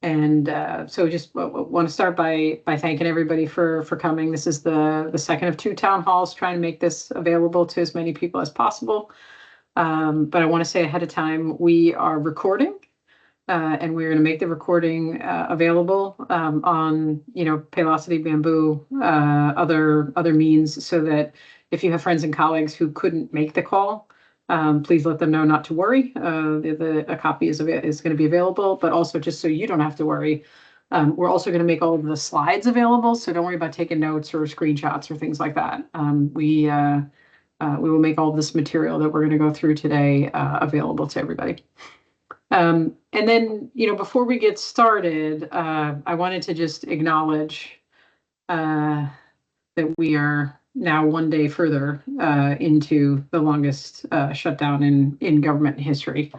And so just want to start by thanking everybody for coming. This is the second of two town halls trying to make this available to as many people as possible. But I want to say ahead of time, we are recording. And we're going to make the recording available on, Paylocity, Bamboo, other means, so that if you have friends and colleagues who couldn't make the call, please let them know not to worry. A copy is going to be available, but also just so you don't have to worry, we're also going to make all of the slides available. So don't worry about taking notes or screenshots or things like that. We will make all of this material that we're going to go through today available to everybody. And then, before we get started, I wanted to just acknowledge that we are now one day further into the longest shutdown in government history.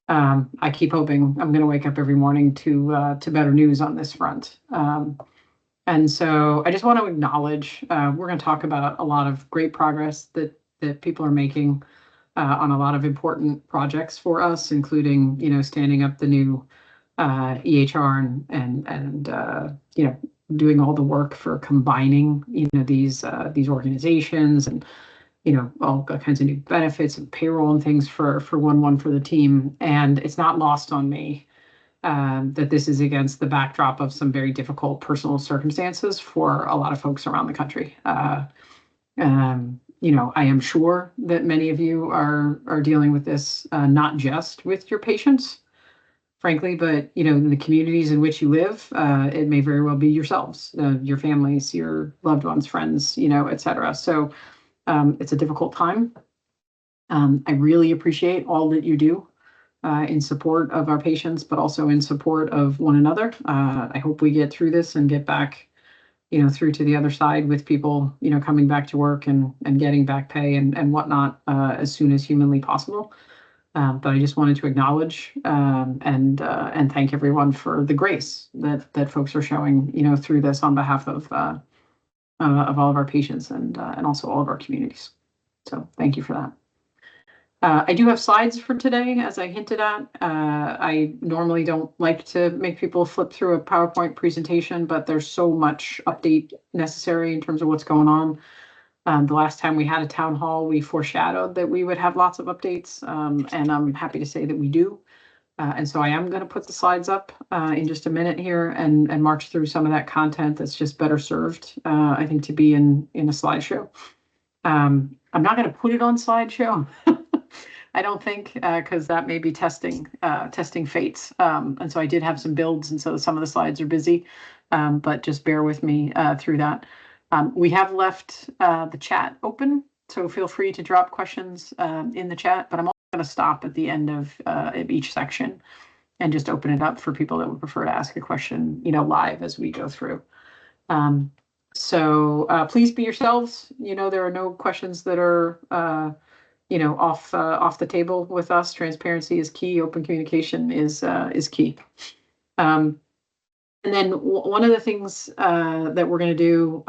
I keep hoping I'm going to wake up every morning to better news on this front. And so I just want to acknowledge, we're going to talk about a lot of great progress that people are making on a lot of important projects for us, including, standing up the new EHR and doing all the work for combining, these organizations and, all kinds of new benefits and payroll and things for 1/1 for the team. And it's not lost on me that this is against the backdrop of some very difficult personal circumstances for a lot of folks around the country. I am sure that many of you are dealing with this, not just with your patients, frankly, but, in the communities in which you live, it may very well be yourselves, your families, your loved ones, friends, et cetera. So it's a difficult time. I really appreciate all that you do in support of our patients, but also in support of one another. I hope we get through this and get back through to the other side with people, coming back to work and getting back pay and whatnot as soon as humanly possible. But I just wanted to acknowledge and thank everyone for the grace that folks are showing, through this on behalf of all of our patients and also all of our communities. So thank you for that. I do have slides for today, as I hinted at. I normally don't like to make people flip through a PowerPoint presentation, but there's so much update necessary in terms of what's going on. The last time we had a town hall, we foreshadowed that we would have lots of updates, and I'm happy to say that we do. And so I am going to put the slides up in just a minute here and march through some of that content that's just better served, I think, to be in a slideshow. I'm not going to put it on slideshow. I don't think, because that may be testing fates. And so I did have some builds, and so some of the slides are busy, but just bear with me through that. We have left the chat open, so feel free to drop questions in the chat, but I'm also going to stop at the end of each section and just open it up for people that would prefer to ask a question, live as we go through. So please be yourselves. There are no questions that are off the table with us. Transparency is key. Open communication is key. And then one of the things that we're going to do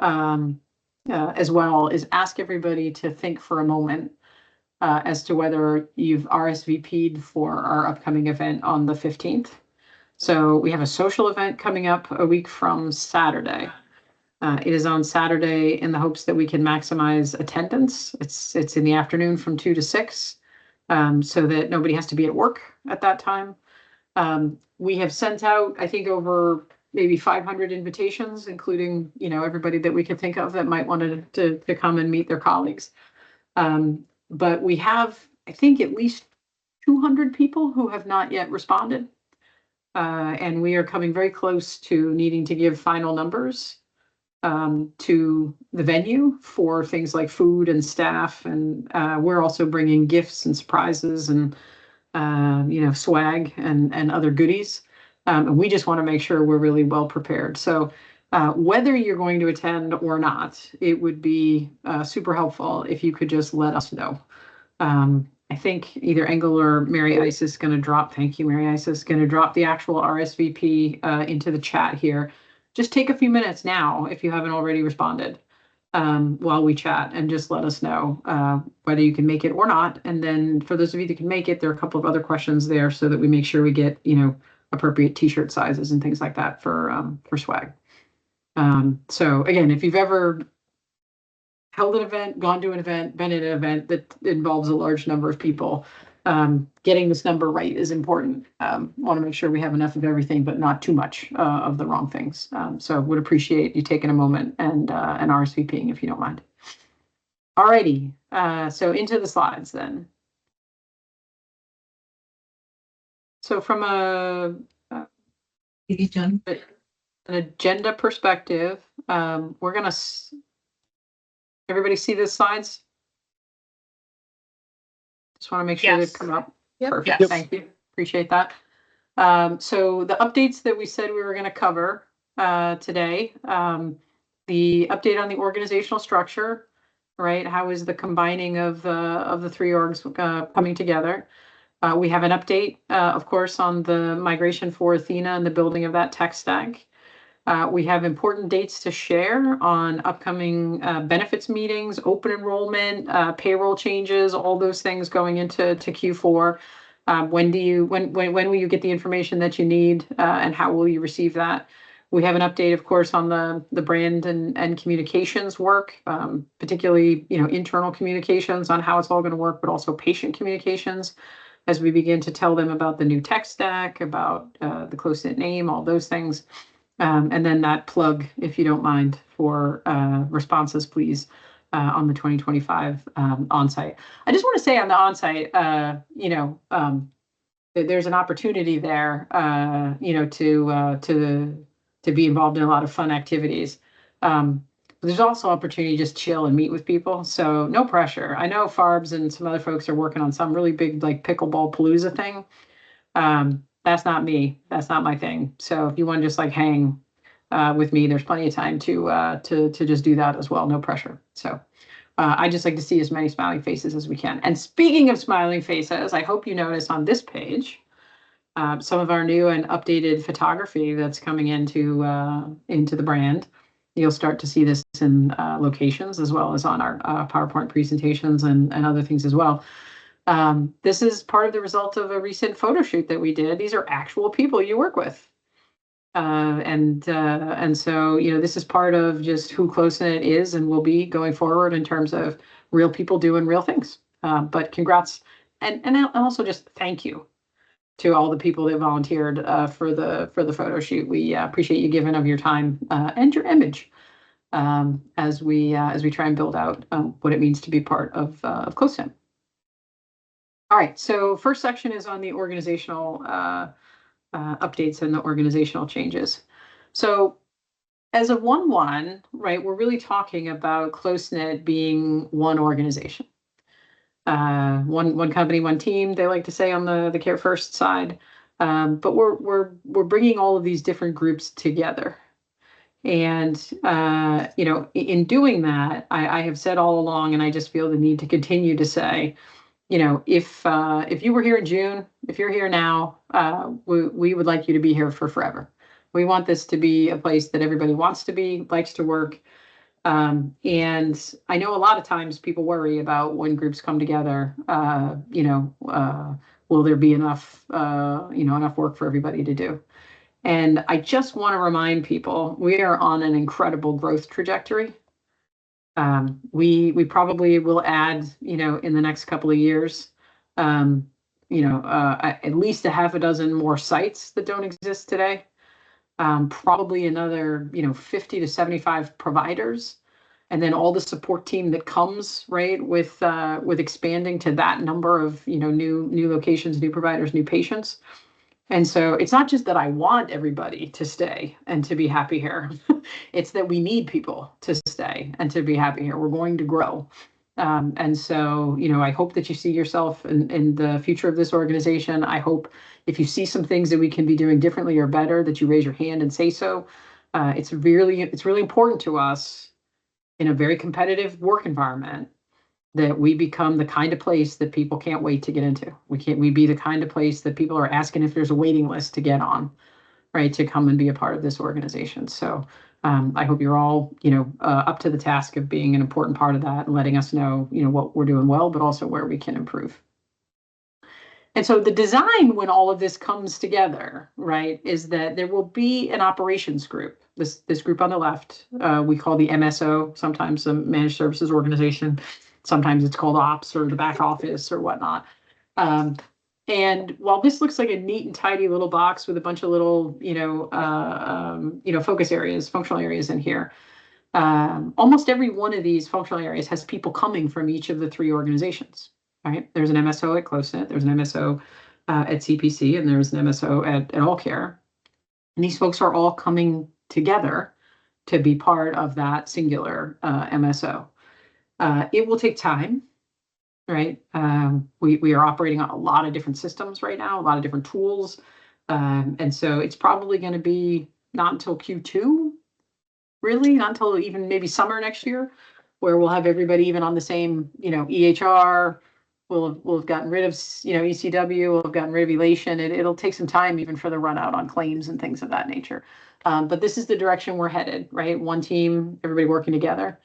as well is ask everybody to think for a moment as to whether you've RSVP'd for our upcoming event on the 15th. So we have a social event coming up a week from Saturday. It is on Saturday in the hopes that we can maximize attendance. It's in the afternoon from 2 to 6, so that nobody has to be at work at that time. We have sent out, I think, over maybe 500 invitations, including, everybody that we could think of that might want to come and meet their colleagues. But we have, I think, at least 200 people who have not yet responded. And we are coming very close to needing to give final numbers to the venue for things like food and staff, and we're also bringing gifts and surprises and swag and other goodies, and we just want to make sure we're really well prepared. So whether you're going to attend or not, it would be super helpful if you could just let us know. I think either Engel or Mary Isis is going to drop. Thank you, Mary Isis, going to drop the actual RSVP into the chat here. Just take a few minutes now, if you haven't already responded, while we chat, and just let us know whether you can make it or not. And then for those of you that can make it, there are a couple of other questions there so that we make sure we get, appropriate t-shirt sizes and things like that for swag. So again, if you've ever held an event, gone to an event, been in an event that involves a large number of people, getting this number right is important. Want to make sure we have enough of everything, but not too much of the wrong things. So would appreciate you taking a moment and RSVPing if you don't mind. Alrighty, so into the slides then. So from an agenda perspective, we're gonna. Everybody see the slides? Just want to make sure they've come up. Yep. Perfect. Yes. Thank you. Appreciate that. So the updates that we said we were going to cover today, the update on the organizational structure, right? How is the combining of the three orgs coming together? We have an update, of course, on the migration for Athena and the building of that tech stack. We have important dates to share on upcoming benefits meetings, open enrollment, payroll changes, all those things going into Q4. When will you get the information that you need, and how will you receive that? We have an update, of course, on the brand and communications work, particularly internal communications on how it's all going to work, but also patient communications as we begin to tell them about the new tech stack, about the close-knit name, all those things. And then that plug, if you don't mind, for responses, please, on the 2025 onsite. I just want to say on the onsite, there's an opportunity there, to be involved in a lot of fun activities. There's also opportunity to just chill and meet with people. So no pressure. I know Farbs and some other folks are working on some really big like pickleball palooza thing. That's not me. That's not my thing. So if you want to just like hang with me, there's plenty of time to just do that as well. No pressure. So I just like to see as many smiling faces as we can. And speaking of smiling faces, I hope you notice on this page some of our new and updated photography that's coming into the brand. You'll start to see this in locations as well as on our PowerPoint presentations and other things as well. This is part of the result of a recent photo shoot that we did. These are actual people you work with. And so, this is part of just who Close-Knit is and will be going forward in terms of real people doing real things. But congrats. And also just thank you to all the people that volunteered for the photo shoot. We appreciate you giving of your time and your image as we try and build out what it means to be part of Close-Knit. All right, so first section is on the organizational updates and the organizational changes. So as of 1/1, right, we're really talking about Close-Knit being one organization. One company, one team, they like to say on the Care First side. But we're bringing all of these different groups together. And, in doing that, I have said all along, and I just feel the need to continue to say, if you were here in June, if you're here now, we would like you to be here for forever. We want this to be a place that everybody wants to be, likes to work. And I know a lot of times people worry about when groups come together, will there be enough work for everybody to do? And I just want to remind people, we are on an incredible growth trajectory. We probably will add, in the next couple of years, at least a half a dozen more sites that don't exist today. Probably another, 50 to 75 providers, and then all the support team that comes, right, with expanding to that number of, new locations, new providers, new patients. And so it's not just that I want everybody to stay and to be happy here. It's that we need people to stay and to be happy here. We're going to grow. And so, I hope that you see yourself in the future of this organization. I hope if you see some things that we can be doing differently or better, that you raise your hand and say so. It's really important to us in a very competitive work environment that we become the kind of place that people can't wait to get into. We be the kind of place that people are asking if there's a waiting list to get on, right, to come and be a part of this organization. So I hope you're all, up to the task of being an important part of that and letting us know, what we're doing well, but also where we can improve. And so the design, when all of this comes together, right, is that there will be an operations group. This group on the left, we call the MSO, sometimes the Managed Services Organization, sometimes it's called Ops or the back office or whatnot. And while this looks like a neat and tidy little box with a bunch of little, focus areas, functional areas in here, almost every one of these functional areas has people coming from each of the three organizations. Right? There's an MSO at Close-Knit, there's an MSO at CPC, and there's an MSO at AllCare. And these folks are all coming together to be part of that singular MSO. It will take time, right? We are operating on a lot of different systems right now, a lot of different tools. And so it's probably going to be not until Q2, really, not until even maybe summer next year, where we'll have everybody even on the same, EHR. We'll have gotten rid of, ECW. We'll have gotten rid of Elation. It'll take some time even for the run out on claims and things of that nature. But this is the direction we're headed, right? One team, everybody working together.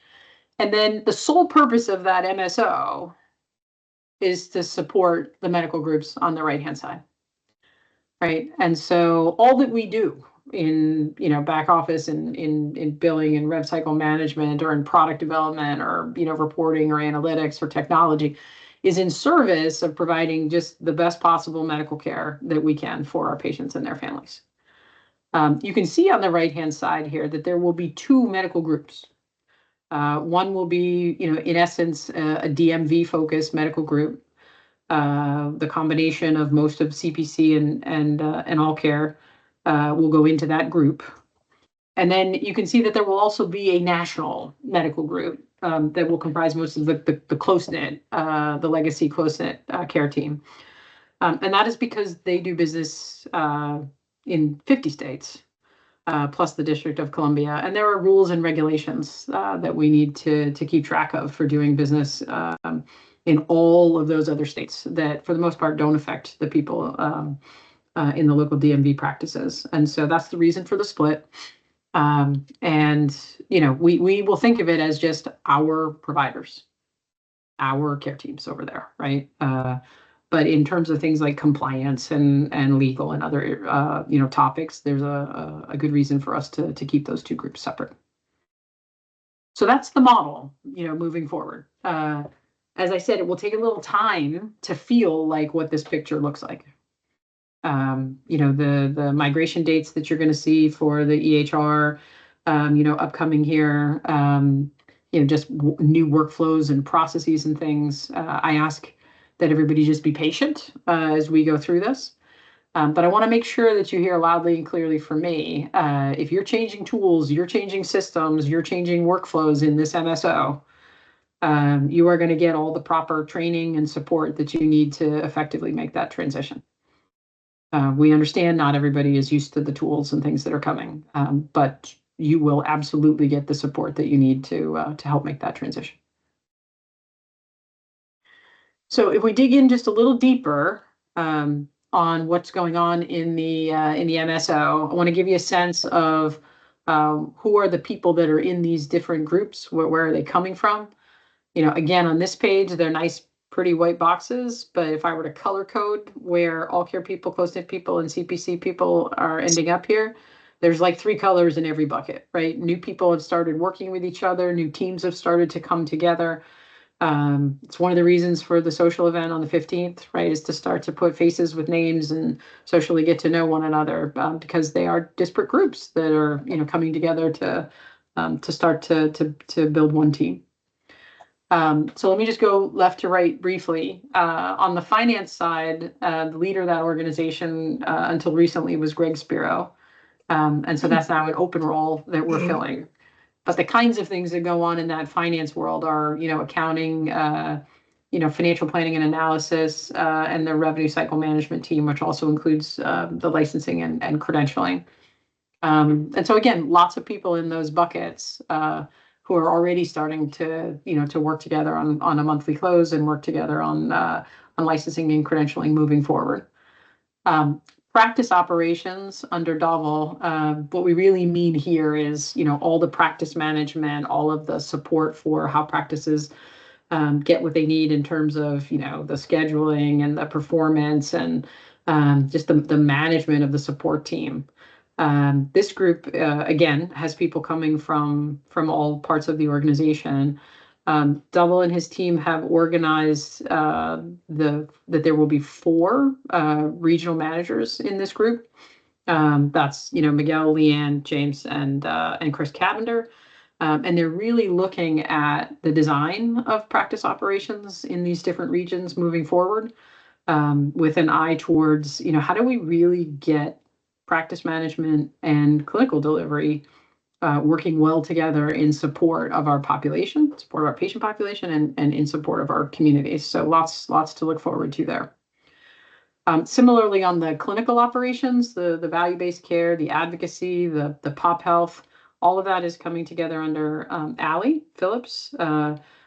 And then the sole purpose of that MSO is to support the medical groups on the right-hand side, right? And so all that we do in back office and in billing and rev cycle management or in product development or reporting or analytics or technology is in service of providing just the best possible medical care that we can for our patients and their families. You can see on the right-hand side here that there will be two medical groups. One will be, in essence, a DMV-focused medical group. The combination of most of CPC and AllCare will go into that group. And then you can see that there will also be a national medical group that will comprise most of the Close-Knit, the legacy Close-Knit care team. And that is because they do business in 50 states, plus the District of Columbia. And there are rules and regulations that we need to keep track of for doing business in all of those other states that, for the most part, don't affect the people in the local DMV practices. And so that's the reason for the split. And, we will think of it as just our providers, our care teams over there, right? But in terms of things like compliance and legal and other, topics, there's a good reason for us to keep those two groups separate. So that's the model, moving forward. As I said, it will take a little time to feel like what this picture looks like. The migration dates that you're going to see for the EHR, upcoming here, just new workflows and processes and things. I ask that everybody just be patient as we go through this. But I want to make sure that you hear loudly and clearly from me. If you're changing tools, you're changing systems, you're changing workflows in this MSO, you are going to get all the proper training and support that you need to effectively make that transition. We understand not everybody is used to the tools and things that are coming, but you will absolutely get the support that you need to help make that transition. So if we dig in just a little deeper on what's going on in the MSO, I want to give you a sense of who are the people that are in these different groups. Where are they coming from? Again, on this page, they're nice, pretty white boxes, but if I were to color code where AllCare people, Close-Knit people, and CPC people are ending up here, there's like 3 colors in every bucket, right? New people have started working with each other. New teams have started to come together. It's one of the reasons for the social event on the 15th, right, is to start to put faces with names and socially get to know one another, because they are disparate groups that are, coming together to start to build one team. So let me just go left to right briefly. On the finance side, the leader of that organization until recently was Greg Spiro. And so that's now an open role that we're filling. But the kinds of things that go on in that finance world are, accounting, financial planning and analysis, and the revenue cycle management team, which also includes the licensing and credentialing. And so again, lots of people in those buckets who are already starting to, to work together on a monthly close and work together on licensing and credentialing moving forward. Practice operations under Dhaval, what we really mean here is, all the practice management, all of the support for how practices get what they need in terms of, the scheduling and the performance and just the management of the support team. This group, again, has people coming from all parts of the organization. Double and his team have organized that there will be 4 regional managers in this group. That's Miguel, Leanne, James, and Chris Cavender. And they're really looking at the design of practice operations in these different regions moving forward, with an eye towards, how do we really get practice management and clinical delivery working well together in support of our population, support of our patient population, and in support of our communities. So lots to look forward to there. Similarly, on the clinical operations, the value-based care, the advocacy, the pop health, all of that is coming together under Allie Phillips.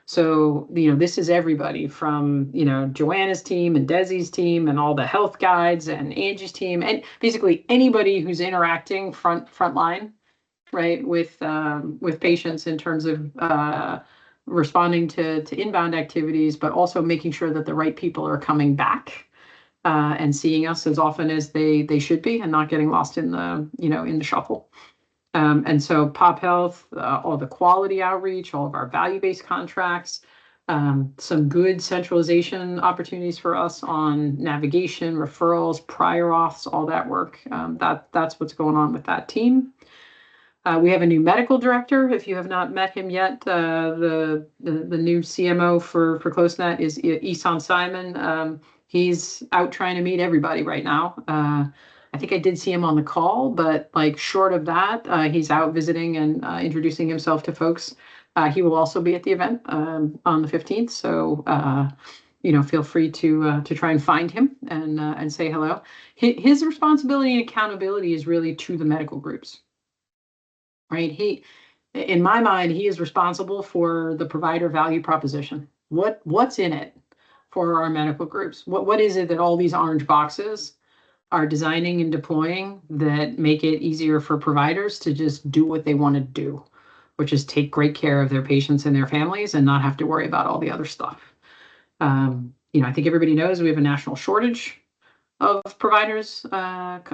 So, this is everybody from, Joanna's team and Desi's team and all the health guides and Angie's team, and basically anybody who's interacting frontline, right, with patients in terms of responding to inbound activities, but also making sure that the right people are coming back and seeing us as often as they should be, and not getting lost in the shuffle. And so Pop Health, all the quality outreach, all of our value-based contracts, some good centralization opportunities for us on navigation, referrals, prior auths, all that work. That's what's going on with that team. We have a new medical director. If you have not met him yet, the new CMO for CloseNet is Isan Simon. He's out trying to meet everybody right now. I think I did see him on the call, but short of that, he's out visiting and introducing himself to folks. He will also be at the event on the 15th. So, feel free to try and find him and say hello. His responsibility and accountability is really to the medical groups, right? In my mind, he is responsible for the provider value proposition. What's in it for our medical groups? What is it that all these orange boxes are designing and deploying that make it easier for providers to just do what they want to do, which is take great care of their patients and their families and not have to worry about all the other stuff. I think everybody knows we have a national shortage of providers,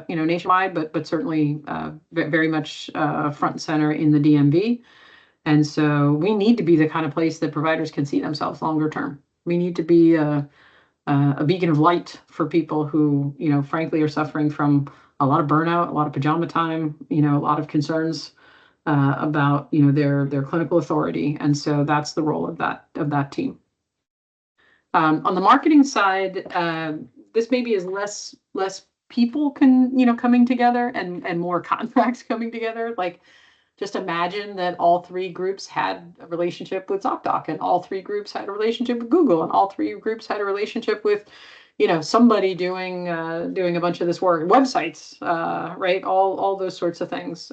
nationwide, but certainly very much front and center in the DMV. And so we need to be the kind of place that providers can see themselves longer term. We need to be a beacon of light for people who, frankly, are suffering from a lot of burnout, a lot of pajama time, a lot of concerns about, their clinical authority. And so that's the role of that team. On the marketing side, this maybe is less people coming together and more contracts coming together. Just imagine that all 3 groups had a relationship with ZocDoc, and all 3 groups had a relationship with Google, and all 3 groups had a relationship with, somebody doing a bunch of this work, websites, right? All those sorts of things.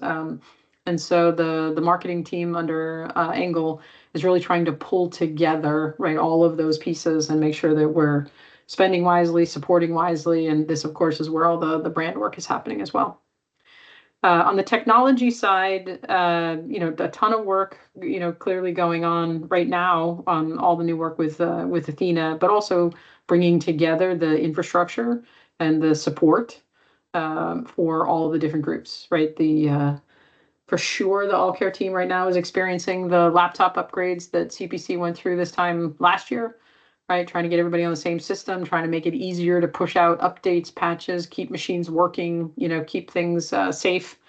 And so the marketing team under Engel is really trying to pull together, right, all of those pieces and make sure that we're spending wisely, supporting wisely, and this, of course, is where all the brand work is happening as well. On the technology side, a ton of work, clearly going on right now on all the new work with Athena, but also bringing together the infrastructure and the support for all the different groups, right? For sure, the All Care team right now is experiencing the laptop upgrades that CPC went through this time last year, right? Trying to get everybody on the same system, trying to make it easier to push out updates, patches, keep machines working, keep things safe.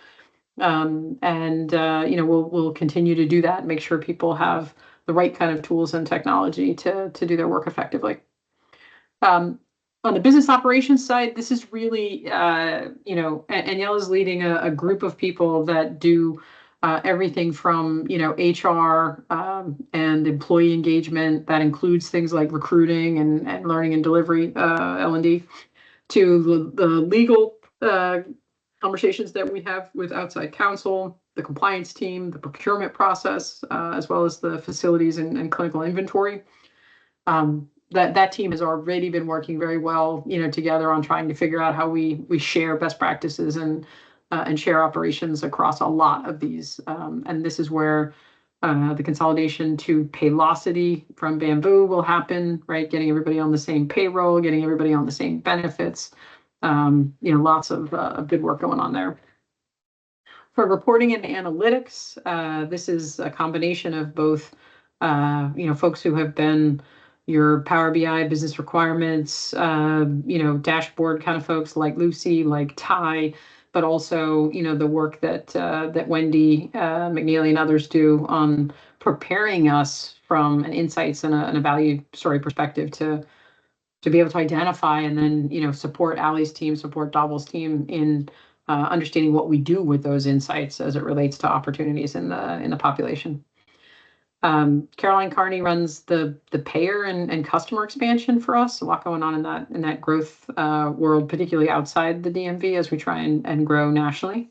We'll continue to do that, make sure people have the right kind of tools and technology to do their work effectively. On the business operations side, this is really, Aniela is leading a group of people that do everything from, HR and employee engagement. That includes things like recruiting and learning and delivery, L&D, to the legal conversations that we have with outside counsel, the compliance team, the procurement process, as well as the facilities and clinical inventory. That team has already been working very well, together on trying to figure out how we share best practices and share operations across a lot of these. And this is where The consolidation to Paylocity from Bamboo will happen, right? Getting everybody on the same payroll, getting everybody on the same benefits. Lots of good work going on there. For reporting and analytics, this is a combination of both, folks who have been your Power BI business requirements, dashboard kind of folks like Lucy, like Ty, but also, the work that Wendy McNeely and others do on preparing us from an insights and a value story perspective to be able to identify and then, support Allie's team, support Dobel's team in understanding what we do with those insights as it relates to opportunities in the population. Caroline Carney runs the payer and customer expansion for us. A lot going on in that growth world, particularly outside the DMV as we try and grow nationally.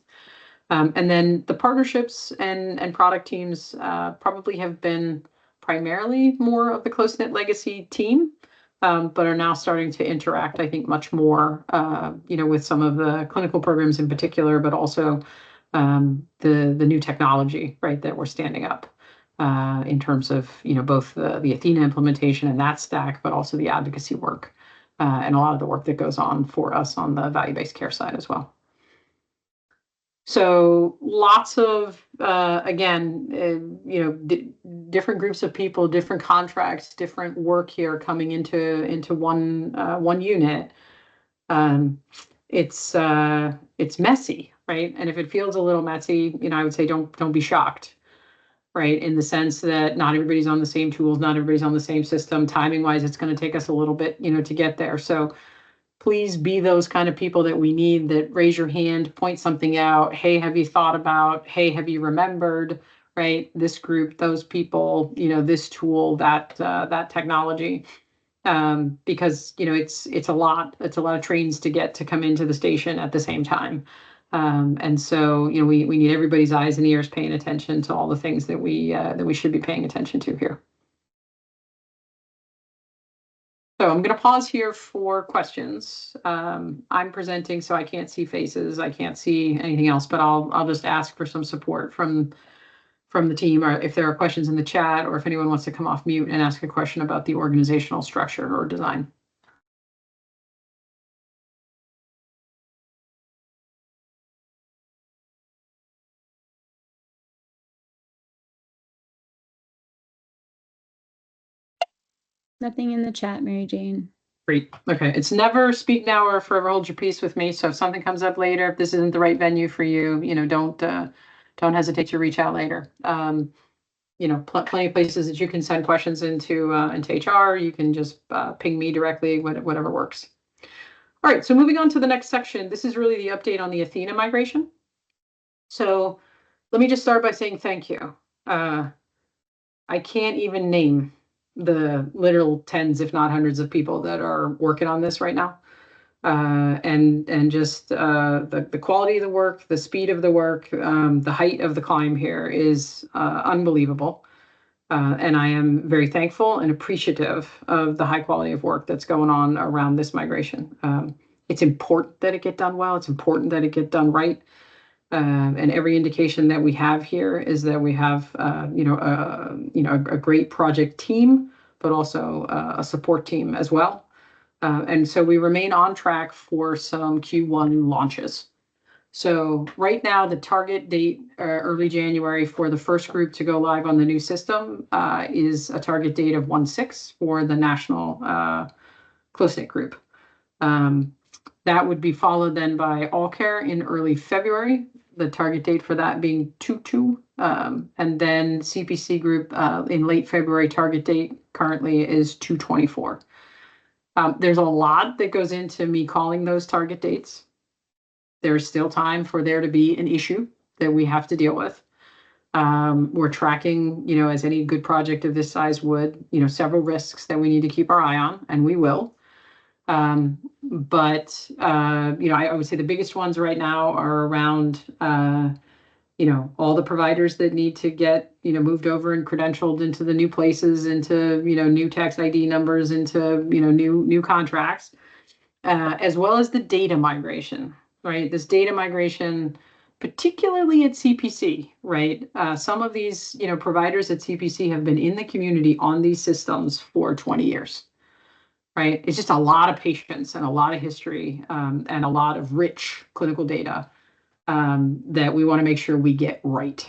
And then the partnerships and product teams probably have been primarily more of the close-knit legacy team, but are now starting to interact, I think, much more, with some of the clinical programs in particular, but also the new technology, right, that we're standing up in terms of, both the Athena implementation and that stack, but also the advocacy work and a lot of the work that goes on for us on the value-based care side as well. So lots of, different groups of people, different contracts, different work here coming into one unit. It's messy, right? And if it feels a little messy, I would say don't be shocked, right? In the sense that not everybody's on the same tools, not everybody's on the same system. Timing wise, it's going to take us a little bit, to get there. So please be those kind of people that we need that raise your hand, point something out. Hey, have you thought about? Hey, have you remembered? Right? This group, those people, this tool, that technology, because it's a lot of trains to get to come into the station at the same time, and so we need everybody's eyes and ears paying attention to all the things that we should be paying attention to here. So I'm going to pause here for questions. I'm presenting, so I can't see faces. I can't see anything else, but I'll just ask for some support from the team, or if there are questions in the chat, or if anyone wants to come off mute and ask a question about the organizational structure or design. Nothing in the chat, Mary Jane. Great. Okay. It's never speak now or forever hold your peace with me. So if something comes up later, if this isn't the right venue for you, don't hesitate to reach out later. Plenty of places that you can send questions into HR. You can just ping me directly, whatever works. All right. So moving on to the next section, this is really the update on the Athena migration. So let me just start by saying thank you. I can't even name the literal tens, if not hundreds of people that are working on this right now. And just the quality of the work, the speed of the work, the height of the climb here is unbelievable. And I am very thankful and appreciative of the high quality of work that's going on around this migration. It's important that it get done well. It's important that it get done right. And every indication that we have here is that we have, a great project team, but also a support team as well. And so we remain on track for some Q1 launches. So right now, the target date, early January, for the first group to go live on the new system is a target date of 1/6 for the national close-knit group. That would be followed then by All Care in early February, the target date for that being 2/2. And then CPC group in late February, target date currently is 2/24. There's a lot that goes into me calling those target dates. There's still time for there to be an issue that we have to deal with. We're tracking, as any good project of this size would, several risks that we need to keep our eye on, and we will. But I would say the biggest ones right now are around, all the providers that need to get, moved over and credentialed into the new places, into, new tax ID numbers, into, new contracts, as well as the data migration, right? This data migration particularly at CPC, right? Some of these, providers at CPC have been in the community on these systems for 20 years, right? It's just a lot of patients and a lot of history, and a lot of rich clinical data, that we want to make sure we get right.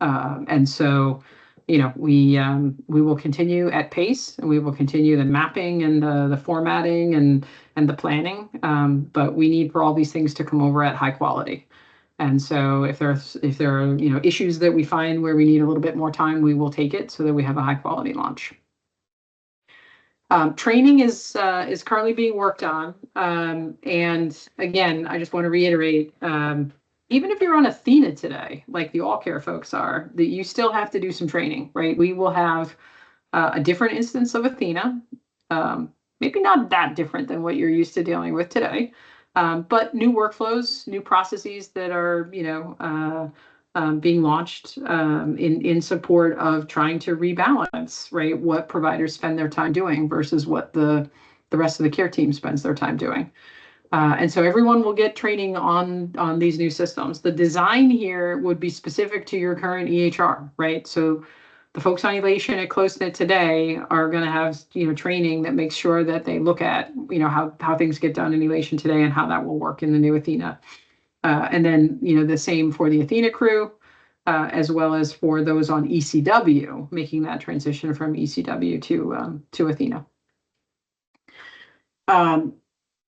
And so, we will continue at pace, and we will continue the mapping and the formatting and the planning. But we need for all these things to come over at high quality. And so if there are, issues that we find where we need a little bit more time, we will take it so that we have a high quality launch. Training is currently being worked on. And again, I just want to reiterate, even if you're on Athena today, like the AllCare folks are, that you still have to do some training, right? We will have a different instance of Athena, maybe not that different than what you're used to dealing with today, but new workflows, new processes that are, being launched in support of trying to rebalance, right, what providers spend their time doing versus what the rest of the care team spends their time doing. And so everyone will get training on these new systems. The design here would be specific to your current EHR, right? So the folks on Elation at CloseKnit today are going to have, training that makes sure that they look at, how things get done in Elation today and how that will work in the new Athena. And then, the same for the Athena crew, as well as for those on ECW, making that transition from ECW to Athena.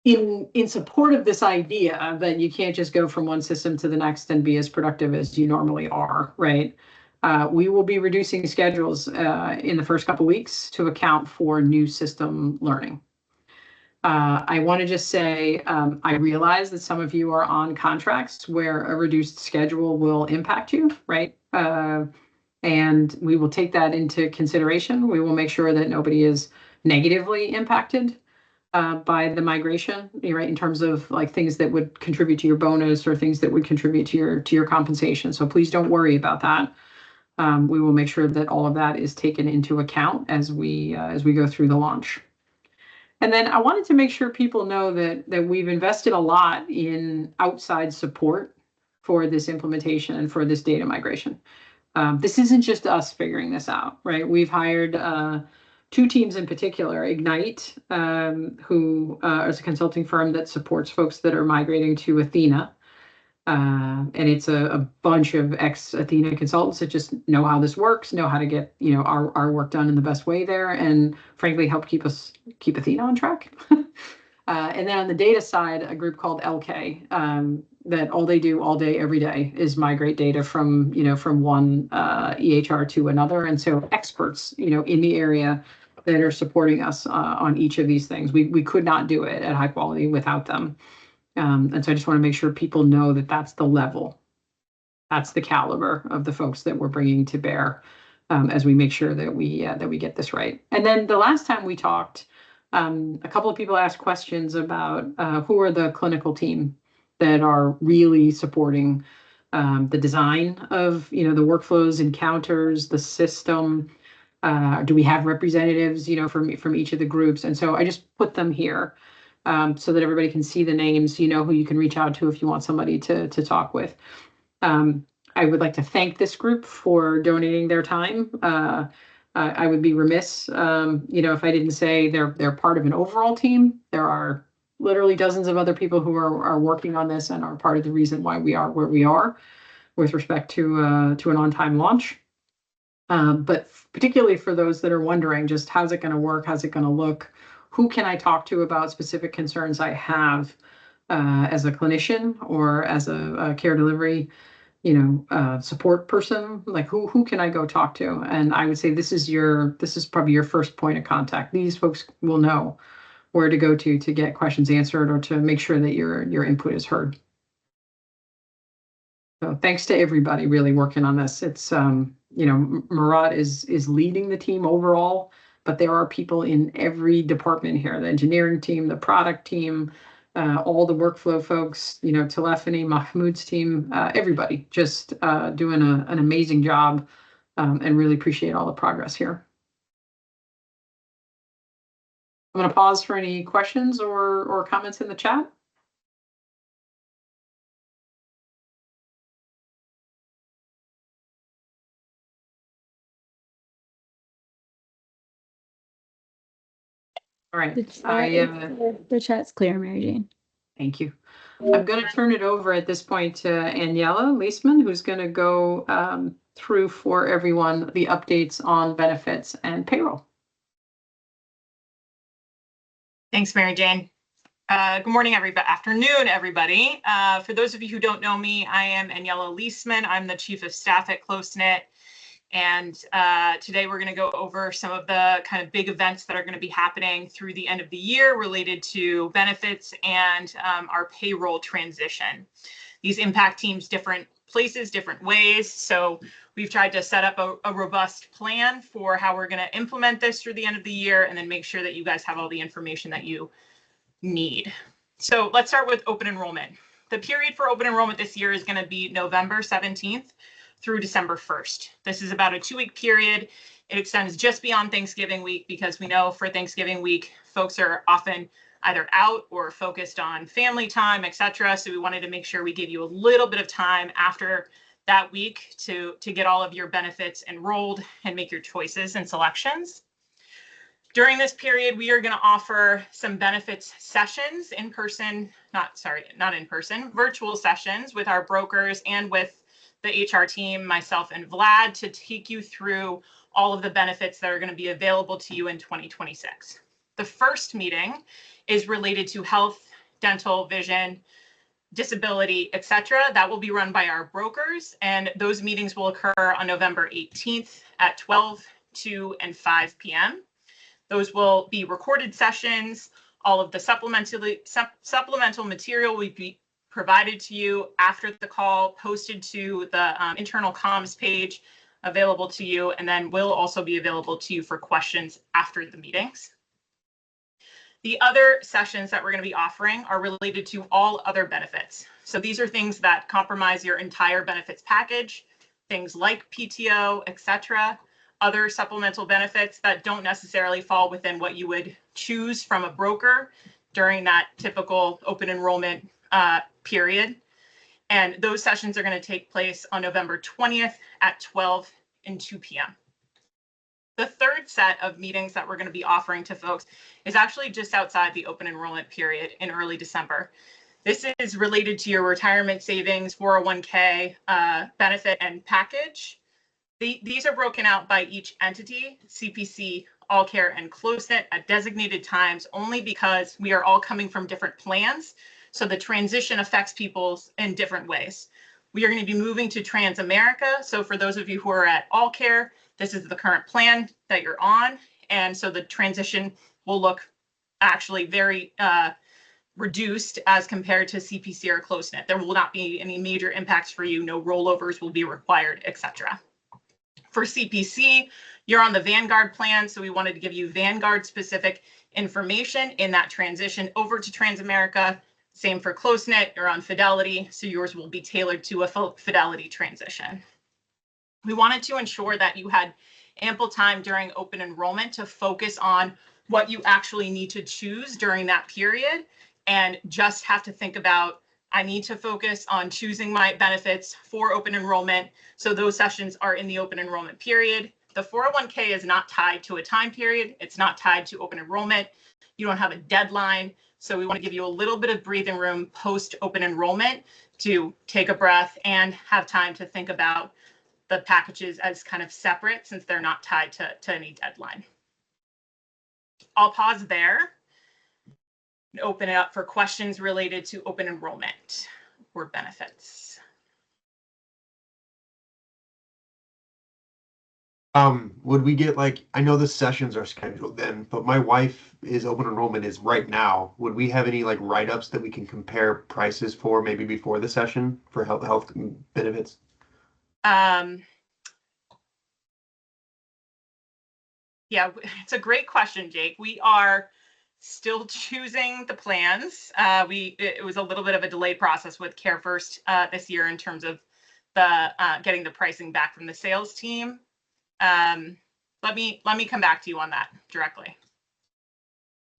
In support of this idea that you can't just go from one system to the next and be as productive as you normally are, right? We will be reducing schedules in the first couple of weeks to account for new system learning. I want to just say, I realize that some of you are on contracts where a reduced schedule will impact you, right? And we will take that into consideration. We will make sure that nobody is negatively impacted by the migration, right, in terms of like things that would contribute to your bonus or things that would contribute to your compensation. So please don't worry about that. We will make sure that all of that is taken into account as we go through the launch. And then I wanted to make sure people know that we've invested a lot in outside support for this implementation and for this data migration. This isn't just us figuring this out, right? We've hired two teams in particular, Ignite, who is a consulting firm that supports folks that are migrating to Athena. And it's a bunch of ex-Athena consultants that just know how this works, know how to get, our work done in the best way there, and frankly, help keep Athena on track. And then on the data side, a group called LK, that all they do all day, every day is migrate data from one EHR to another. And so experts, in the area that are supporting us on each of these things. We could not do it at high quality without them. And so I just want to make sure people know that that's the level, that's the caliber of the folks that we're bringing to bear, as we make sure that we get this right. And then the last time we talked, a couple of people asked questions about who are the clinical team that are really supporting the design of the workflows, encounters, the system. Do we have representatives from each of the groups? And so I just put them here so that everybody can see the names, who you can reach out to if you want somebody to talk with. I would like to thank this group for donating their time. I would be remiss, if I didn't say they're part of an overall team. There are literally dozens of other people who are working on this and are part of the reason why we are where we are with respect to an on-time launch. But particularly for those that are wondering just how's it going to work, how's it going to look, who can I talk to about specific concerns I have as a clinician or as a care delivery support person, like who can I go talk to? And I would say this is probably your first point of contact. These folks will know where to go to get questions answered or to make sure that your input is heard. So thanks to everybody really working on this. It's Murat is leading the team overall, but there are people in every department here, the engineering team, the product team, all the workflow folks, telephony, Mahmoud's team, everybody just doing an amazing job, and really appreciate all the progress here. I'm going to pause for any questions or comments in the chat. All right. The chat's clear, Mary Jane. Thank you. I'm going to turn it over at this point to Aniela Leisman, who's going to go through for everyone the updates on benefits and payroll. Thanks, Mary Jane. Good morning, afternoon, everybody. For those of you who don't know me, I am Aniela Leisman. I'm the Chief of Staff at Close-Knit. And today we're going to go over some of the kind of big events that are going to be happening through the end of the year related to benefits and our payroll transition. These impact teams different places, different ways. So we've tried to set up a robust plan for how we're going to implement this through the end of the year and then make sure that you guys have all the information that you need. So let's start with open enrollment. The period for open enrollment this year is going to be November 17th through December 1st. This is about a 2-week period. It extends just beyond Thanksgiving week because we know for Thanksgiving week, folks are often either out or focused on family time, etc. So we wanted to make sure we give you a little bit of time after that week to get all of your benefits enrolled and make your choices and selections. During this period, we are going to offer some benefits sessions in person, not in person, virtual sessions with our brokers and with the HR team, myself and Vlad, to take you through all of the benefits that are going to be available to you in 2026. The first meeting is related to health, dental, vision, disability, etc. That will be run by our brokers, and those meetings will occur on November 18th at 12, 2, and 5 p.m. Those will be recorded sessions. All of the supplemental material will be provided to you after the call, posted to the internal comms page, available to you, and then will also be available to you for questions after the meetings. The other sessions that we're going to be offering are related to all other benefits. So these are things that compromise your entire benefits package, things like PTO, etc. Other supplemental benefits that don't necessarily fall within what you would choose from a broker during that typical open enrollment period. And those sessions are going to take place on November 20th at 12 and 2 p.m. The third set of meetings that we're going to be offering to folks is actually just outside the open enrollment period in early December. This is related to your retirement savings, 401k benefit and package. These are broken out by each entity, CPC, AllCare, and Close-Knit at designated times only because we are all coming from different plans. So the transition affects people in different ways. We are going to be moving to Transamerica. So for those of you who are at AllCare, this is the current plan that you're on. And so the transition will look actually very reduced as compared to CPC or Close-Knit. There will not be any major impacts for you. No rollovers will be required, etc. For CPC, you're on the Vanguard plan. So we wanted to give you Vanguard specific information in that transition over to Transamerica. Same for Close-Knit, you're on Fidelity, so yours will be tailored to a Fidelity transition. We wanted to ensure that you had ample time during open enrollment to focus on what you actually need to choose during that period and just have to think about, I need to focus on choosing my benefits for open enrollment. So those sessions are in the open enrollment period. The 401k is not tied to a time period. It's not tied to open enrollment. You don't have a deadline. So we want to give you a little bit of breathing room post open enrollment to take a breath and have time to think about the packages as kind of separate since they're not tied to any deadline. I'll pause there and open it up for questions related to open enrollment or benefits. Would we get I know the sessions are scheduled then, but my wife is open enrollment is right now. Would we have any write-ups that we can compare prices for maybe before the session for health benefits? Yeah, it's a great question, Jake. We are still choosing the plans. It was a little bit of a delayed process with CareFirst this year in terms of the getting the pricing back from the sales team. Let me come back to you on that directly.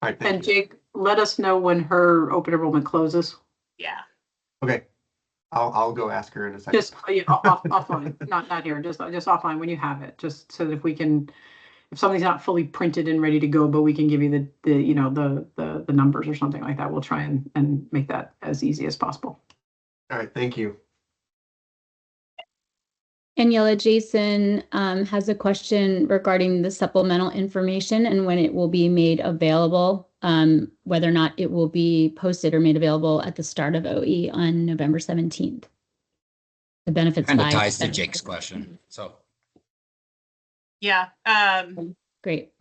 All right, and Jake, let us know when her open enrollment closes. Yeah. Okay. I'll go ask her in a second. Just offline, not here, just offline when you have it, just so that if we can, if something's not fully printed and ready to go, but we can give you the numbers or something like that, we'll try and make that as easy as possible. All right, thank you. Aniela, Jason has a question regarding the supplemental information and when it will be made available, whether or not it will be posted or made available at the start of OE on November 17th. The benefits Kind of by ties to Jake's question. So Yeah. Great.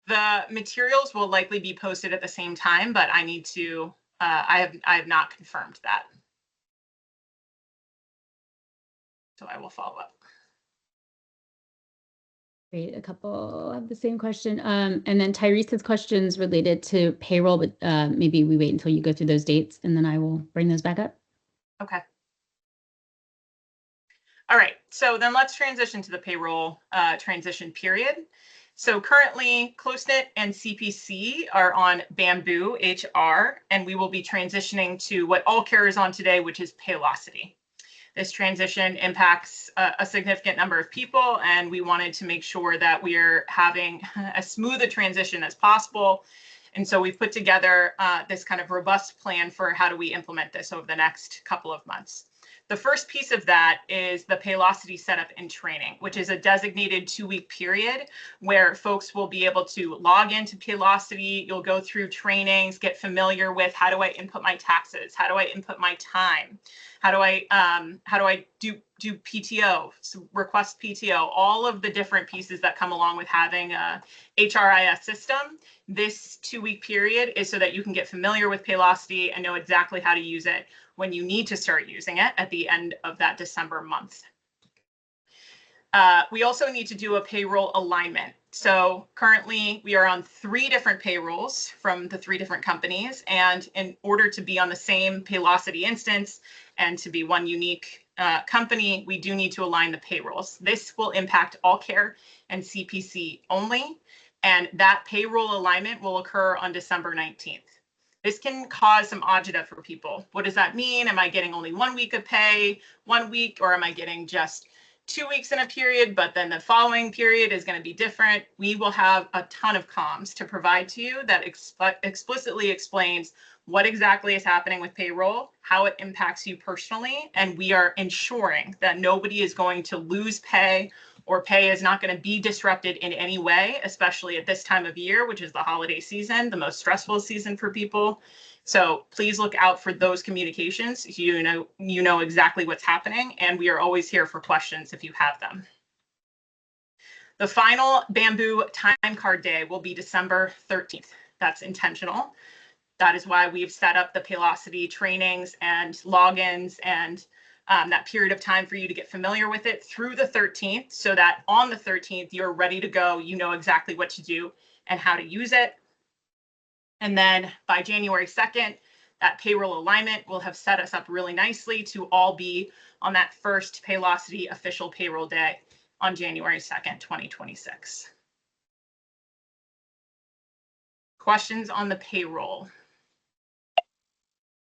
The materials will likely be posted at the same time, but I need to, I have not confirmed that. So I will follow up. Great. A couple have the same question. And then Tyrese's questions related to payroll, but maybe we wait until you go through those dates and then I will bring those back up. Okay. All right, so then let's transition to the payroll transition period. So currently, Close-Knit and CPC are on Bamboo HR, and we will be transitioning to what All Care is on today, which is Paylocity. This transition impacts a significant number of people, and we wanted to make sure that we are having as smooth a transition as possible. And so we've put together this kind of robust plan for how do we implement this over the next couple of months. The first piece of that is the Paylocity setup and training, which is a designated 2-week period where folks will be able to log into Paylocity. You'll go through trainings, get familiar with how do I input my taxes? How do I input my time? How do I do PTO, so request PTO, all of the different pieces that come along with having a HRIS system. This 2-week period is so that you can get familiar with Paylocity and know exactly how to use it when you need to start using it at the end of that December month. We also need to do a payroll alignment. So currently we are on 3 different payrolls from the 3 different companies. And in order to be on the same Paylocity instance and to be one unique company, we do need to align the payrolls. This will impact All Care and CPC only. And that payroll alignment will occur on December 19th. This can cause some agita for people. What does that mean? Am I getting only 1 week of pay, 1 week, or am I getting just 2 weeks in a period, but then the following period is going to be different? We will have a ton of comms to provide to you that explicitly explains what exactly is happening with payroll, how it impacts you personally, and we are ensuring that nobody is going to lose pay or pay is not going to be disrupted in any way, especially at this time of year, which is the holiday season, the most stressful season for people. So please look out for those communications. You know exactly what's happening, and we are always here for questions if you have them. The final Bamboo time card day will be December 13th. That's intentional. That is why we've set up the Paylocity trainings and logins and that period of time for you to get familiar with it through the 13th, so that on the 13th, you're ready to go. You know exactly what to do and how to use it. And then by January 2nd, that payroll alignment will have set us up really nicely to all be on that first Paylocity official payroll day on January 2nd, 2026. Questions on the payroll?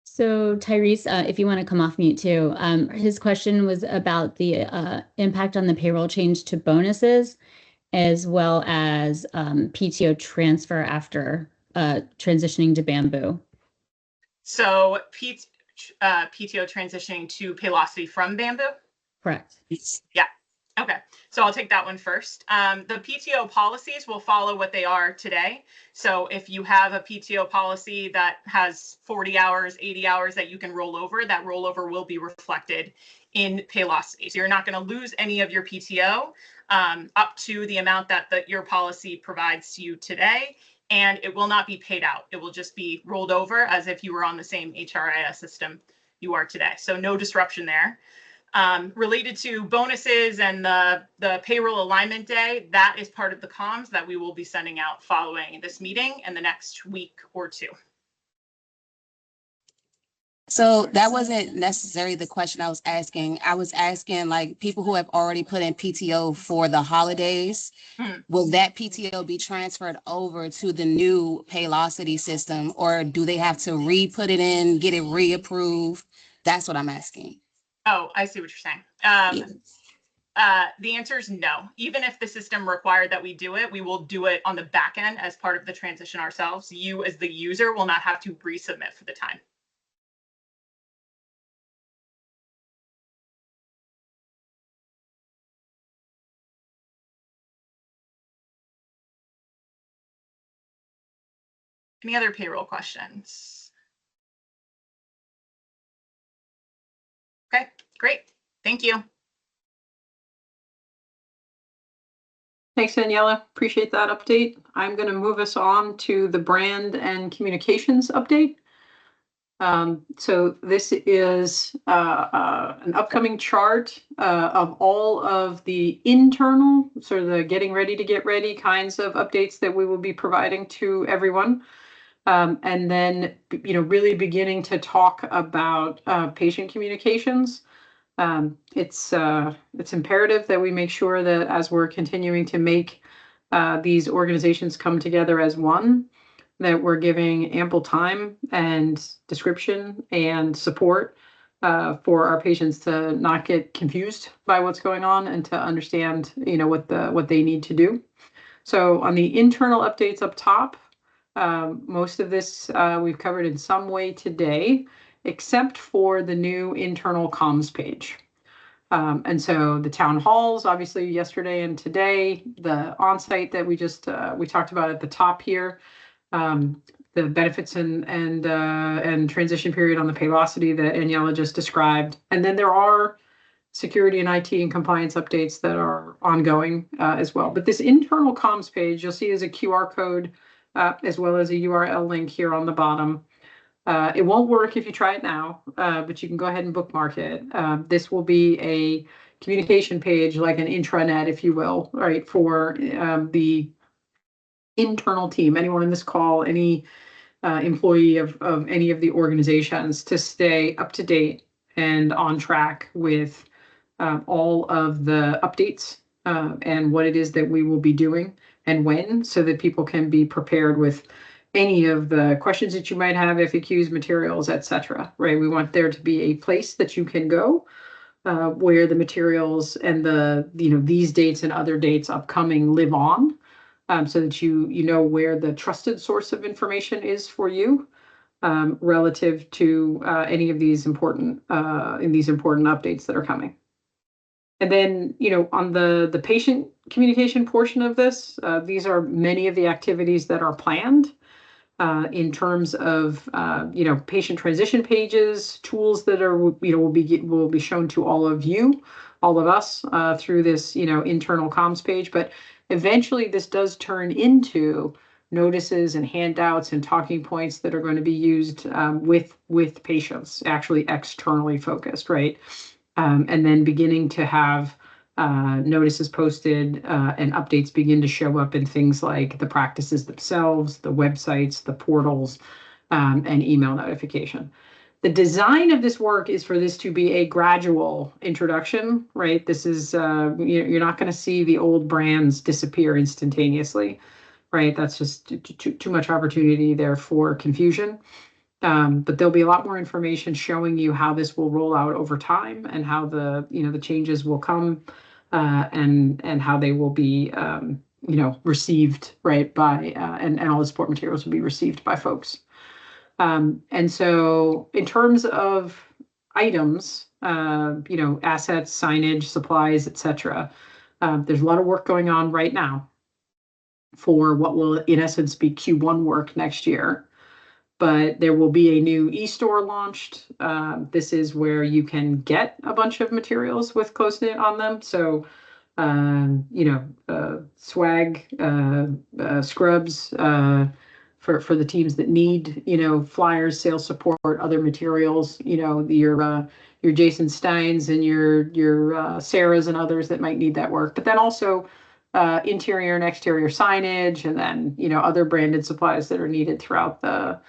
So Tyrese, if you want to come off mute too, his question was about the impact on the payroll change to bonuses, as well as PTO transfer after transitioning to Bamboo. So PTO transitioning to Paylocity from Bamboo? Correct. Yeah. Okay, so I'll take that one first. The PTO policies will follow what they are today. So if you have a PTO policy that has 40 hours, 80 hours that you can roll over, that rollover will be reflected in Paylocity. So you're not going to lose any of your PTO up to the amount that your policy provides to you today, and it will not be paid out. It will just be rolled over as if you were on the same HRIS system you are today. So no disruption there. Related to bonuses and the payroll alignment day, that is part of the comms that we will be sending out following this meeting in the next week or 2. So that wasn't necessarily the question I was asking. I was asking, like, people who have already put in PTO for the holidays, will that PTO be transferred over to the new Paylocity system, or do they have to re-put it in, get it reapproved? That's what I'm asking. Oh, I see what you're saying. Yeah. The answer is no. Even if the system required that we do it, we will do it on the back end as part of the transition ourselves. You as the user will not have to resubmit for the time. Any other payroll questions? Okay, great. Thank you. Thanks, Daniela. Appreciate that update. I'm going to move us on to the brand and communications update. So this is an upcoming chart of all of the internal, sort of the getting ready to get ready kinds of updates that we will be providing to everyone. And then, really beginning to talk about patient communications. It's imperative that we make sure that as we're continuing to make these organizations come together as one, that we're giving ample time and description and support for our patients to not get confused by what's going on and to understand, what they need to do. So on the internal updates up top, most of this we've covered in some way today, except for the new internal comms page. And so the town halls, obviously yesterday and today, the onsite that we just we talked about at the top here, the benefits and transition period on the Paylocity that Daniela just described, and then there are security and IT and compliance updates that are ongoing as well. But this internal comms page, you'll see is a QR code as well as a URL link here on the bottom. It won't work if you try it now, but you can go ahead and bookmark it. This will be a communication page, like an intranet, if you will, right, for the internal team, anyone in this call, any employee of any of the organizations, to stay up to date and on track with all of the updates and what it is that we will be doing and when, so that people can be prepared with any of the questions that you might have, FAQs, materials, etc. Right? We want there to be a place that you can go where the materials and the these dates and other dates upcoming live on, so that you know where the trusted source of information is for you relative to any of these important updates that are coming. And then, on the patient communication portion of this, these are many of the activities that are planned in terms of, patient transition pages, tools that are, will be shown to all of you, all of us through this, internal comms page. But eventually this does turn into notices and handouts and talking points that are going to be used with patients, actually externally focused, right? And then beginning to have notices posted and updates begin to show up in things like the practices themselves, the websites, the portals, and email notification. The design of this work is for this to be a gradual introduction, right? This is, you're not going to see the old brands disappear instantaneously, right? That's just too much opportunity there for confusion. But there'll be a lot more information showing you how this will roll out over time and how the changes will come and how they will be received, right, by and all the support materials will be received by folks. And so in terms of items, assets, signage, supplies, etc., there's a lot of work going on right now for what will in essence be Q1 work next year. But there will be a new e-store launched. This is where you can get a bunch of materials with Close-Knit on them. So, swag, scrubs for the teams that need, flyers, sales support, other materials. Your Jason Steins and your Sarahs and others that might need that work. But then also interior and exterior signage, and then other branded supplies that are needed throughout the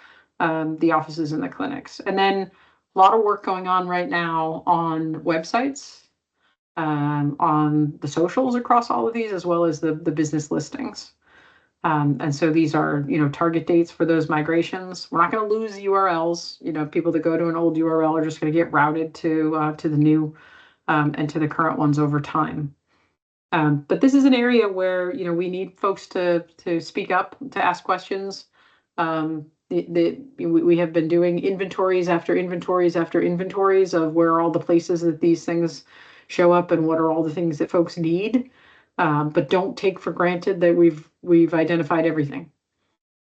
offices and the clinics. And then a lot of work going on right now on websites, on the socials across all of these, as well as the business listings. And so these are, target dates for those migrations. We're not going to lose URLs. People that go to an old URL are just going to get routed to the new and to the current ones over time. But this is an area where, we need folks to speak up, to ask questions. We have been doing inventories after inventories after inventories of where are all the places that these things show up and what are all the things that folks need. But don't take for granted that we've identified everything.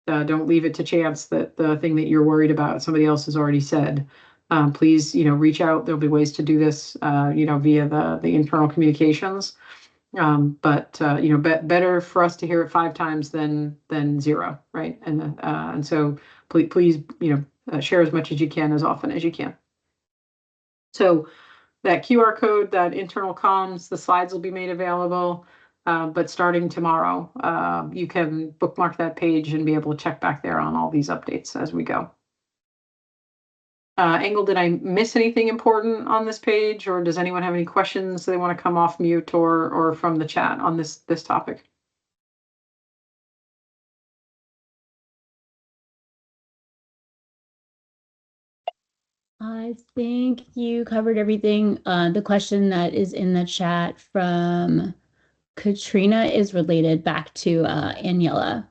Don't leave it to chance that the thing that you're worried about, somebody else has already said. Please, reach out. There'll be ways to do this, via the internal communications. But better for us to hear it 5 times than 0, right? And so please, share as much as you can, as often as you can. So that QR code, that internal comms, the slides will be made available. But starting tomorrow, you can bookmark that page and be able to check back there on all these updates as we go. Engel, did I miss anything important on this page, or does anyone have any questions they want to come off mute or from the chat on this topic? I think you covered everything. The question that is in the chat from Katrina is related back to Aniela.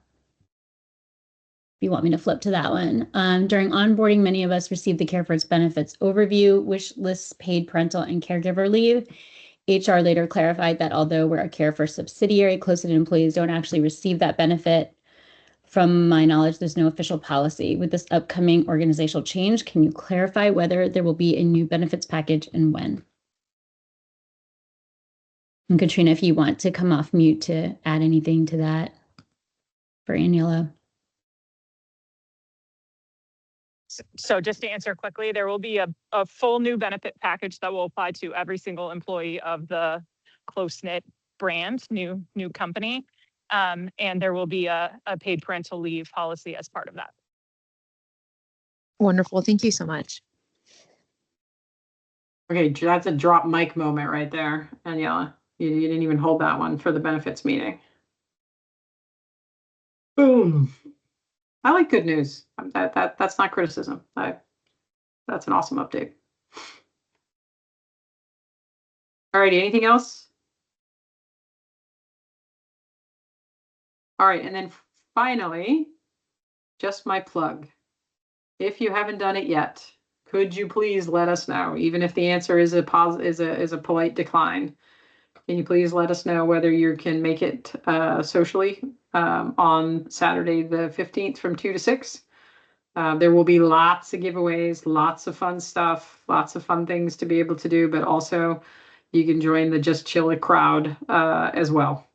If you want me to flip to that one. During onboarding, many of us received the Care First benefits overview, which lists paid parental and caregiver leave. HR later clarified that although we're a Care First subsidiary, close-knit employees don't actually receive that benefit. From my knowledge, there's no official policy. With this upcoming organizational change, can you clarify whether there will be a new benefits package and when? And Katrina, if you want to come off mute to add anything to that for Aniela. So just to answer quickly, there will be a full new benefit package that will apply to every single employee of the close-knit brand, new company. And there will be a paid parental leave policy as part of that. Wonderful. Thank you so much. Okay, that's a drop mic moment right there, Aniela. You didn't even hold that one for the benefits meeting. Boom. I like good news. That's not criticism. That's an awesome update. All righty, anything else? All right, and then finally, just my plug. If you haven't done it yet, could you please let us know, even if the answer is a polite decline? Can you please let us know whether you can make it socially on Saturday the 15th from 2 to 6? There will be lots of giveaways, lots of fun stuff, lots of fun things to be able to do, but also you can join the Just Chill It crowd as well,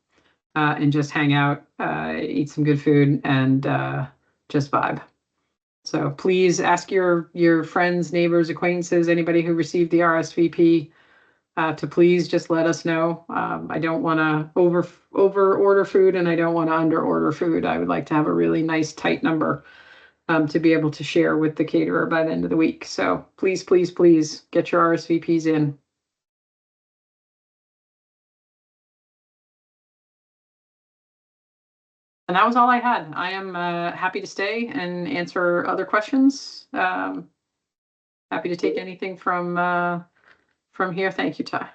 and just hang out, eat some good food, and just vibe. So please ask your friends, neighbors, acquaintances, anybody who received the RSVP to please just let us know. I don't want to over order food, and I don't want to under order food. I would like to have a really nice tight number to be able to share with the caterer by the end of the week. So please, please, please get your RSVPs in. And that was all I had. I am happy to stay and answer other questions. Happy to take anything from here. Thank you, Ty.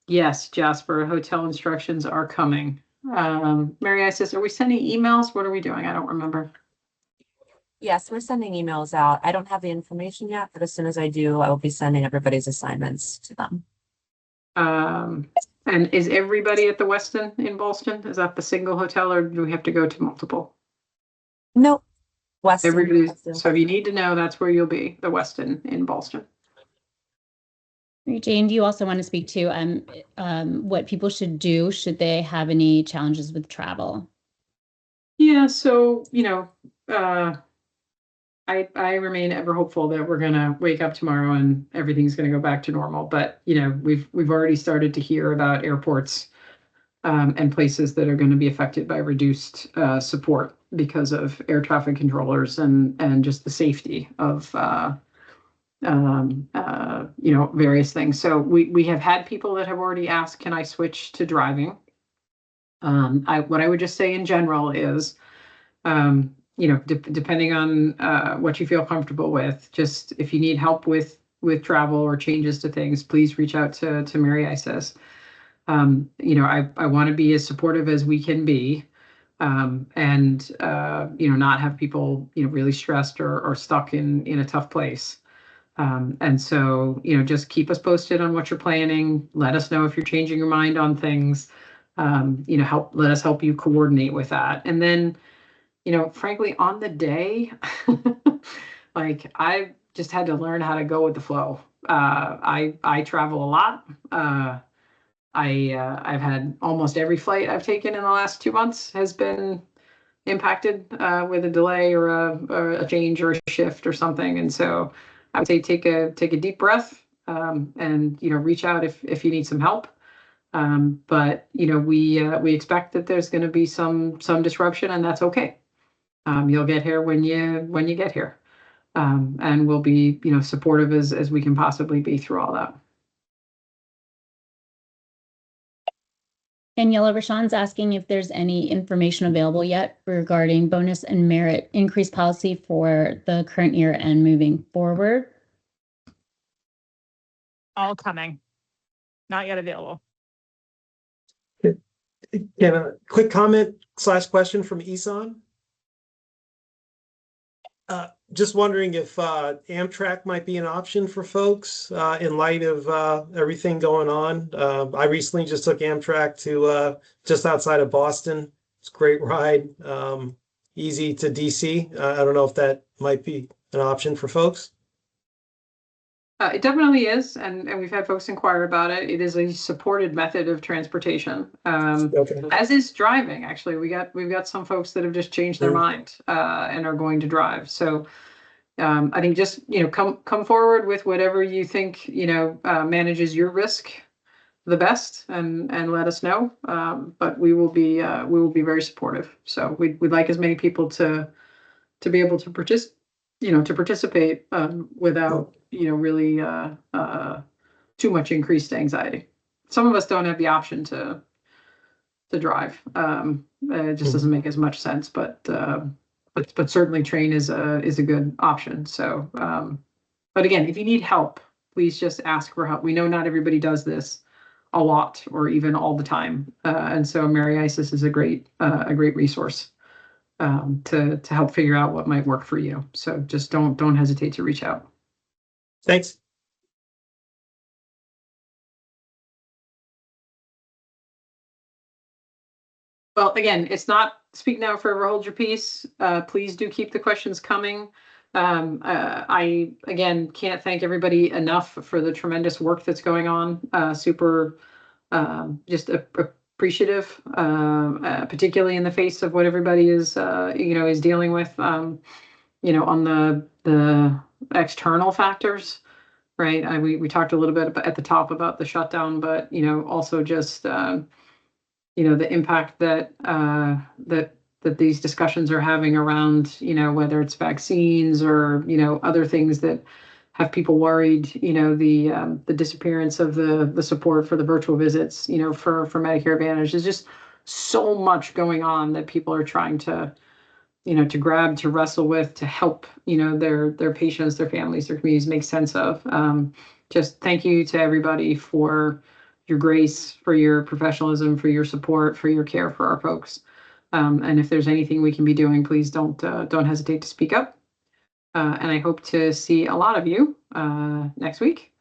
Yes, Jasper, hotel instructions are coming. Mary I says, are we sending emails? What are we doing? I don't remember. Yes, we're sending emails out. I don't have the information yet, but as soon as I do, I will be sending everybody's assignments to them. And is everybody at the Westin in Ballston? Is that the single hotel, or do we have to go to multiple? Nope. Westin. Everybody. Westin. So if you need to know, that's where you'll be, the Westin in Ballston. Jane, do you also want to speak to what people should do should they have any challenges with travel? Yeah, so, I remain ever hopeful that we're going to wake up tomorrow and everything's going to go back to normal. But, we've already started to hear about airports and places that are going to be affected by reduced support because of air traffic controllers and just the safety of various things. So we have had people that have already asked, can I switch to driving? What I would just say in general is, depending on what you feel comfortable with, just if you need help with with travel or changes to things, please reach out to Mary Isis. You know, I want to be as supportive as we can be, and you know, not have people, you know, really stressed or stuck in a tough place. And so, you know, just keep us posted on what you're planning. Let us know if you're changing your mind on things. You know, let us help you coordinate with that. And then, you know, frankly, on the day, like I just had to learn how to go with the flow. I travel a lot. I've had almost every flight I've taken in the last 2 months has been impacted with a delay or a change or a shift or something. And so I would say take a deep breath, and you know, reach out if you need some help. But you know, we expect that there's going to be some disruption, and that's okay. You'll get here when you get here, and we'll be, you know, supportive as we can possibly be through all that. Daniela Rashawn's asking if there's any information available yet regarding bonus and merit increase policy for the current year and moving forward. All coming. Not yet available. Can a quick comment / question from Isan? Just wondering if Amtrak might be an option for folks in light of everything going on. I recently just took Amtrak to just outside of Boston. It's a great ride, easy to DC. I don't know if that might be an option for folks. It definitely is, and we've had folks inquire about it. It is a supported method of transportation, Okay. as is driving. Actually, we've got some folks that have just changed their mind and are going to drive. So I think just, you know, come forward with whatever you think, you know, manages your risk the best, and let us know. But we will be very supportive. So we'd like as many people to be able to participate without, you know, really too much increased anxiety. Some of us don't have the option to drive. It just doesn't make as much sense, but certainly train is a good option. So, but again, if you need help, please just ask for help. We know not everybody does this a lot or even all the time, and so Mary Isis is a great resource to help figure out what might work for you. So just don't hesitate to reach out. Thanks. Well, again, it's not speak now, forever hold your peace. Please do keep the questions coming. I, again, can't thank everybody enough for the tremendous work that's going on. Super just appreciative, particularly in the face of what everybody is, you know, is dealing with, you know, on the external factors, right? We talked a little bit at the top about the shutdown, but, you know, also just, you know, the impact that these discussions are having around, you know, whether it's vaccines or, you know, other things that have people worried, you know, the disappearance of the support for the virtual visits, you know, for Medicare Advantage. There's just so much going on that people are trying to, you know, to grab, to wrestle with, to help, you know, their patients, their families, their communities make sense of. Just thank you to everybody for your grace, for your professionalism, for your support, for your care for our folks. And if there's anything we can be doing, please don't hesitate to speak up. And I hope to see a lot of you next week.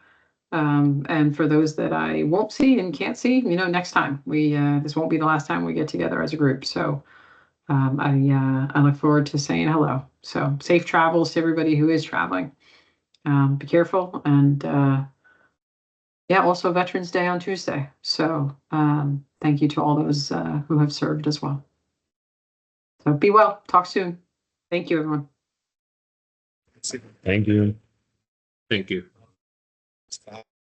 And for those that I won't see and can't see, you know, next time this won't be the last time we get together as a group. So I look forward to saying hello. So safe travels to everybody who is traveling. Be careful, and yeah, also Veterans Day on Tuesday. So thank you to all those who have served as well. So be well. Talk soon. Thank you, everyone. Thank you. Thank you.